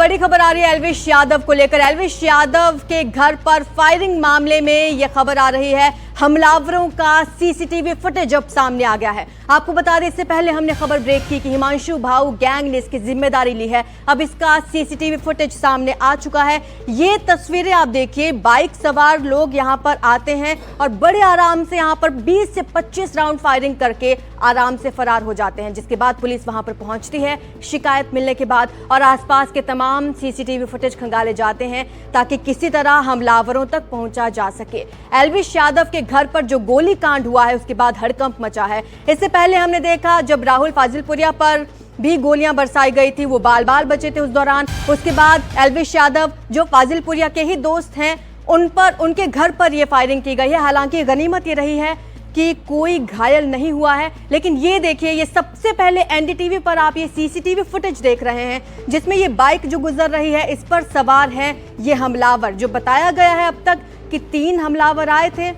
बड़ी खबर आ रही है एल्विश यादव को लेकर। एल्विश यादव के घर पर फायरिंग मामले में यह खबर आ रही है, हमलावरों का सीसीटीवी फुटेज अब सामने आ गया है। आपको बता दें, इससे पहले हमने खबर ब्रेक की कि हिमांशु भाऊ गैंग ने इसकी जिम्मेदारी ली है। अब इसका सीसीटीवी फुटेज सामने आ चुका है। ये तस्वीरें आप देखिए, बाइक सवार लोग यहां पर आते हैं और बड़े आराम से यहां पर 20 से 25 राउंड फायरिंग करके आराम से फरार हो जाते हैं, जिसके बाद पुलिस वहां पर पहुंचती है शिकायत मिलने के बाद, और आसपास के तमाम सीसीटीवी फुटेज खंगाले जाते हैं ताकि किसी तरह हमलावरों तक पहुंचा जा सके। एल्विश यादव के घर पर जो गोली कांड हुआ है उसके बाद हड़कंप मचा है। इससे पहले हमने देखा जब राहुल फाजिलपुरिया पर भी गोलियां बरसाई गई थी, वो बाल बाल बचे थे उस दौरान। उसके बाद एल्विश यादव जो फाजिलपुरिया के ही दोस्त हैं, उन पर, उनके घर पर यह फायरिंग की गई है। हालांकि गनीमत ये रही है कि कोई घायल नहीं हुआ है, लेकिन ये देखिए, ये सबसे पहले एनडीटीवी पर आप ये सीसीटीवी फुटेज देख रहे हैं जिसमें ये बाइक जो गुजर रही है इस पर सवार है ये हमलावर। जो बताया गया है अब तक कि 3 हमलावर आए थे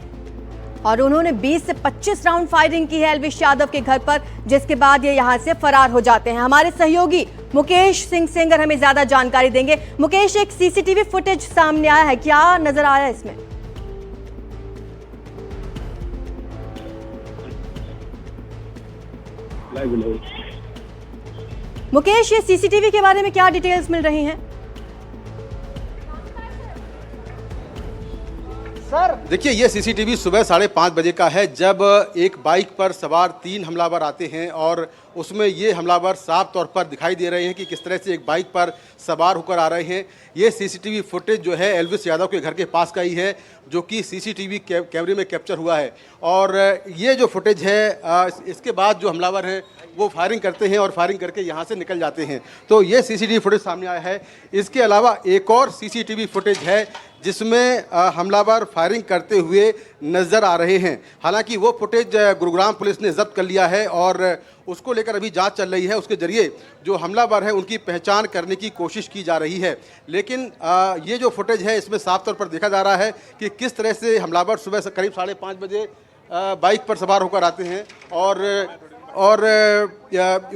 और उन्होंने 20 से 25 राउंड फायरिंग की है एल्विश यादव के घर पर, जिसके बाद ये यहां से फरार हो जाते हैं। हमारे सहयोगी मुकेश सिंह सेंगर हमें ज्यादा जानकारी देंगे। मुकेश, एक सीसीटीवी फुटेज सामने आया है, क्या नजर आया इसमें? मुकेश, ये सीसीटीवी के बारे में क्या डिटेल्स मिल रही हैं? सर देखिए, ये सीसीटीवी सुबह 5:30 बजे का है, जब एक बाइक पर सवार 3 हमलावर आते हैं और उसमें ये हमलावर साफ तौर पर दिखाई दे रहे हैं कि किस तरह से एक बाइक पर सवार होकर आ रहे हैं। ये सीसीटीवी फुटेज जो है एल्विश यादव के घर के पास का ही है, जो कि सीसीटीवी कैमरे में कैप्चर हुआ है। और ये जो फुटेज है, इसके बाद जो हमलावर हैं वो फायरिंग करते हैं और फायरिंग करके यहाँ से निकल जाते हैं। तो ये सीसीटीवी फुटेज सामने आया है। इसके अलावा एक और सीसीटीवी फुटेज है जिसमें हमलावर फायरिंग करते हुए नज़र आ रहे हैं। हालांकि वो फुटेज गुरुग्राम पुलिस ने जब्त कर लिया है और उसको लेकर अभी जांच चल रही है। उसके जरिए जो हमलावर है उनकी पहचान करने की कोशिश की जा रही है। लेकिन ये जो फुटेज है इसमें साफ तौर पर देखा जा रहा है कि किस तरह से हमलावर सुबह से करीब 5:30 बजे बाइक पर सवार होकर आते हैं और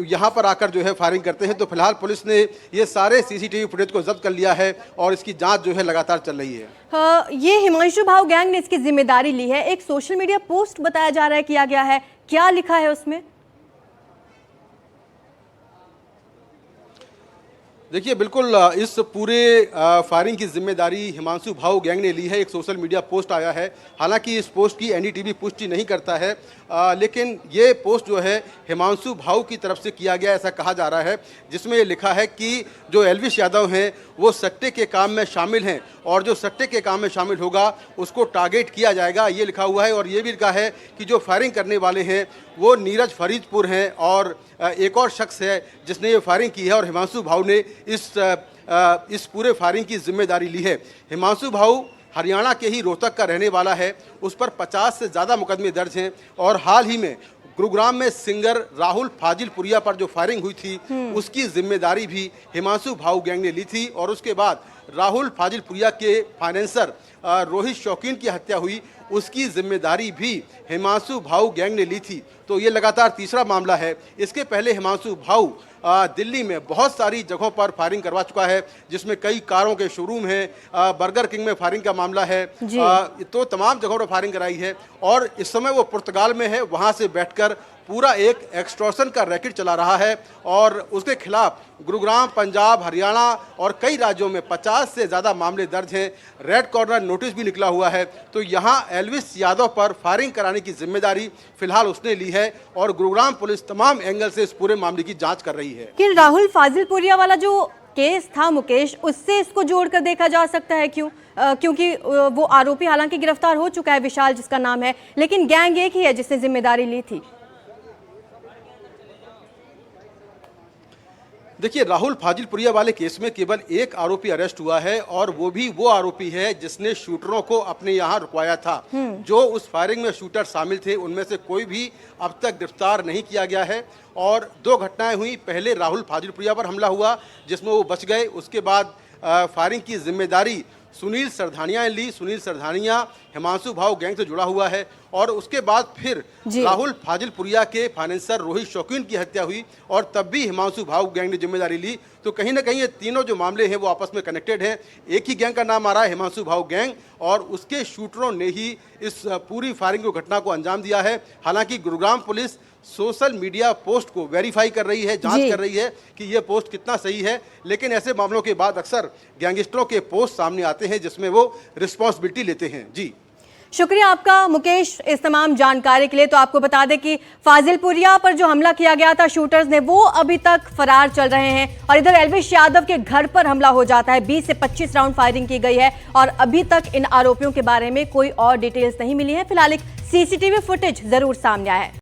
यहाँ पर आकर जो है फायरिंग करते हैं। तो फिलहाल पुलिस ने ये सारे सीसीटीवी फुटेज को जब्त कर लिया है और इसकी जांच जो है लगातार चल रही है। ये हिमांशु भाऊ गैंग ने इसकी जिम्मेदारी ली है। एक सोशल मीडिया पोस्ट बताया जा रहा है किया गया है, क्या लिखा है उसमें? देखिए, बिल्कुल इस पूरे फायरिंग की जिम्मेदारी हिमांशु भाऊ गैंग ने ली है। एक सोशल मीडिया पोस्ट आया है, हालांकि इस पोस्ट की एनडीटीवी पुष्टि नहीं करता है, लेकिन ये पोस्ट जो है हिमांशु भाऊ की तरफ से किया गया ऐसा कहा जा रहा है, जिसमें ये लिखा है कि जो एल्विश यादव हैं वो सट्टे के काम में शामिल हैं और जो सट्टे के काम में शामिल होगा उसको टारगेट किया जाएगा, ये लिखा हुआ है। और ये भी लिखा है कि जो फायरिंग करने वाले हैं वो नीरज फरीदपुर हैं और एक और शख्स है जिसने ये फायरिंग की है और हिमांशु भाऊ ने इस पूरे फायरिंग की जिम्मेदारी ली है। हिमांशु भाऊ हरियाणा के ही रोहतक का रहने वाला है, उस पर 50 से ज़्यादा मुकदमे दर्ज हैं और हाल ही में गुरुग्राम में सिंगर राहुल फाजिलपुरिया पर जो फायरिंग हुई थी उसकी जिम्मेदारी भी हिमांशु भाऊ गैंग ने ली थी। और उसके बाद राहुल फाजिलपुरिया के फाइनेंसर रोहित शौकीन की हत्या हुई, उसकी जिम्मेदारी भी हिमांशु भाऊ गैंग ने ली थी। तो ये लगातार तीसरा मामला है। इसके पहले हिमांशु भाऊ दिल्ली में बहुत सारी जगहों पर फायरिंग करवा चुका है, जिसमें कई कारों के शोरूम हैं, बर्गर किंग में फायरिंग का मामला है, तो तमाम जगहों पर फायरिंग कराई है। और इस समय वो पुर्तगाल में है, वहाँ से बैठकर पूरा एक एक्सटॉर्शन का रैकेट चला रहा है और उसके खिलाफ गुरुग्राम, पंजाब, हरियाणा और कई राज्यों में 50 से ज़्यादा मामले दर्ज हैं। रेड कॉर्नर नोटिस भी निकला हुआ है। तो यहाँ एल्विश यादव पर फायरिंग कराने की जिम्मेदारी फिलहाल उसने ली है और गुरुग्राम पुलिस तमाम एंगल से इस पूरे मामले की जांच कर रही है। कि राहुल फाजिलपुरिया वाला जो केस था मुकेश, उससे इसको जोड़कर देखा जा सकता है, क्यों? क्योंकि वो आरोपी हालांकि गिरफ्तार हो चुका है, विशाल जिसका नाम है, लेकिन गैंग एक ही है जिसने जिम्मेदारी ली थी। देखिए, राहुल फाजिलपुरिया वाले केस में केवल एक आरोपी अरेस्ट हुआ है और वो भी वो आरोपी है जिसने शूटरों को अपने यहाँ रुकवाया था। जो उस फायरिंग में शूटर शामिल थे उनमें से कोई भी अब तक गिरफ्तार नहीं किया गया है। और 2 घटनाएं हुई, पहले राहुल फाजिलपुरिया पर हमला हुआ जिसमें वो बच गए, उसके बाद फायरिंग की जिम्मेदारी सुनील सरधानिया ने ली। सुनील सरधानिया हिमांशु भाऊ गैंग से जुड़ा हुआ है और उसके बाद फिर राहुल फाजिलपुरिया के फाइनेंसर रोहित शौकीन की हत्या हुई और तब भी हिमांशु भाऊ गैंग ने जिम्मेदारी ली। तो कहीं ना कहीं ये तीनों जो मामले हैं वो आपस में कनेक्टेड हैं। एक ही गैंग का नाम आ रहा है, हिमांशु भाऊ गैंग, और उसके शूटरों ने ही इस पूरी फायरिंग की घटना को अंजाम दिया है। हालांकि Gurugram police social media post को वेरीफाई कर रही है, जांच कर रही है कि ये पोस्ट कितना सही है, लेकिन ऐसे मामलों के बाद अक्सर गैंगस्टरों के पोस्ट सामने आते हैं जिसमें वो रिस्पॉन्सिबिलिटी लेते हैं। जी शुक्रिया आपका मुकेश इस तमाम जानकारी के लिए। तो आपको बता दें कि फाजिलपुरिया पर जो हमला किया गया था शूटर्स ने, वो अभी तक फरार चल रहे हैं और इधर एल्विश यादव के घर पर हमला हो जाता है। 20 से 25 राउंड फायरिंग की गई है और अभी तक इन आरोपियों के बारे में कोई और डिटेल्स नहीं मिली है। फिलहाल एक सीसीटीवी फुटेज जरूर सामने आया है।